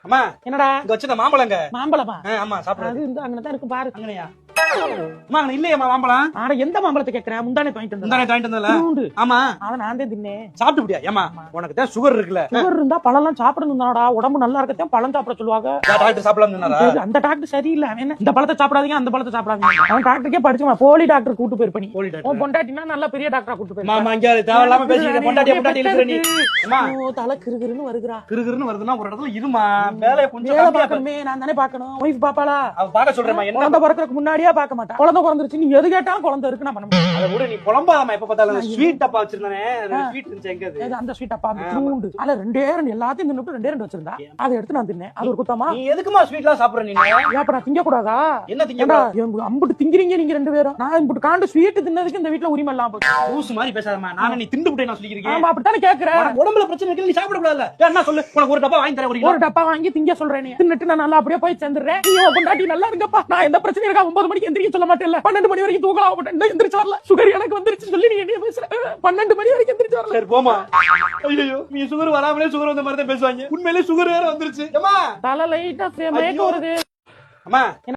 அம்மா என்னடா இங்க வச்சிருந்த மாம்பழங்க. மாம்பழமா? ஆமா சாப்பிடுறது. அது இந்த அங்கதான் இருக்கு பாரு. அங்கனையா? அம்மா அங்க இல்லையேம்மா மாம்பழம். ஆனா எந்த மாம்பழத்தை கேக்குறேன்? முந்தானே வாங்கிட்டு வந்தேன். முந்தானே வாங்கிட்டு வந்தல. உண்டு. ஆமா அத நான் தான் தின்னேன். சாப்பிட்டு விட்டியா? ஏமா உனக்கு தான் சுகர் இருக்குல. சுகர் இருந்தா பழம்லாம் சாப்பிடணும் தானடா. உடம்பு நல்லா இருக்கத்தான் பழம் சாப்பிட சொல்லுவாங்க. டாக்டர் சாப்பிடலாம் சொன்னாரா? அந்த டாக்டர் சரியில்லை. அவன் என்ன இந்த பழத்தை சாப்பிடாதீங்க அந்த பழத்தை சாப்பிடாதீங்க. அவன் டாக்டருக்கே படிச்சுமா போலி டாக்டர் கூட்டு போயிருப்ப நீ. போலி உன் டாக்டர். பொண்டாட்டினா நல்ல பெரிய டாக்டரா கூட்டு போயிருப்ப. மாமா இங்க தேவையில்லாம பேசிட்டு பொண்டாட்டி இருக்கிற நீ. அம்மா ஓ தலை கிறுகிறுன்னு வருகிறா. கிறுகிறுன்னு வருதுன்னா ஒரு இடத்துல இருமா. வேலைய கொஞ்சம் வேலை கம்மியா பார்க்கணுமே, நான் தானே பார்க்கணும். ஒய்ஃப் பாப்பாளா? அவ பாக்க சொல்றேம்மா. என்ன குழந்தை பிறக்கிறதுக்கு முன்னாடியே பார்க்க மாட்டா. குழந்தை பிறந்துருச்சு நீ எது கேட்டாலும் குழந்தை இருக்கு நான் பண்ண முடியும். அத கூட நீ புலம்பாதம்மா. எப்ப பார்த்தாலும் ஸ்வீட் டப்பா வச்சிருந்தானே. ஸ்வீட் இருந்துச்சு எங்க அது? அந்த ஸ்வீட் அப்பா உண்டு. அதுல ரெண்டே ரெண்டு எல்லாத்தையும் தின்னுட்டு ரெண்டே ரெண்டு வச்சிருந்தா. அதை எடுத்து நான் தின்னேன். அது ஒரு குத்தமா? நீ எதுக்குமா ஸ்வீட்லாம் சாப்பிடுற நீ? ஏப்பா நான் திங்க கூடாதா? என்ன திங்கடா? அம்புட்டு திங்கிறீங்க நீங்க ரெண்டு பேரும். நான் இம்புட்டு காண்டு ஸ்வீட் தின்னதுக்கு இந்த வீட்ல உரிமை இல்லாம போச்சு. லூசு மாதிரி பேசாதம்மா. நானே நீ திண்டு விட்டே நான் சொல்லிக்கிறேன். ஆமா அப்படித்தானே கேக்குறேன். உனக்கு உடம்புல பிரச்சனை இருக்கு. நீ சாப்பிட கூடாதுல. என்ன சொல்லு? உனக்கு ஒரு டப்பா வாங்கி தரேன். ஒரு டப்பா வாங்கி திங்க சொல்றேன். நீ தின்னுட்டு நான் நல்லா அப்படியே போய் சேர்ந்துடுறேன். நீ உன் பொண்டாட்டி நல்லா இருங்கப்பா. நான் எந்த பிரச்சனையும் இருக்கா. 9 மணிக்கு எந்திரிக்க சொல்ல மாட்டேன். 12 மணி வரைக்கும் தூங்கலாம் மாட்டேன். இன்னும் எந்திரிச்சு வரல. சுகர் எனக்கு வந்துருச்சு சொல்லி நீ என்ன பேசுற? 12 மணி வரைக்கும் எந்திரிச்சு வரல. சரி போமா. ஐயோ நீ சுகர் வராமலே சுகர் வந்த மாதிரி தான் பேசுவாங்க. உண்மையிலேயே சுகர் வேற வந்துருச்சு. அம்மா தலை லைட்டா மயக்கம் வருது. அம்மா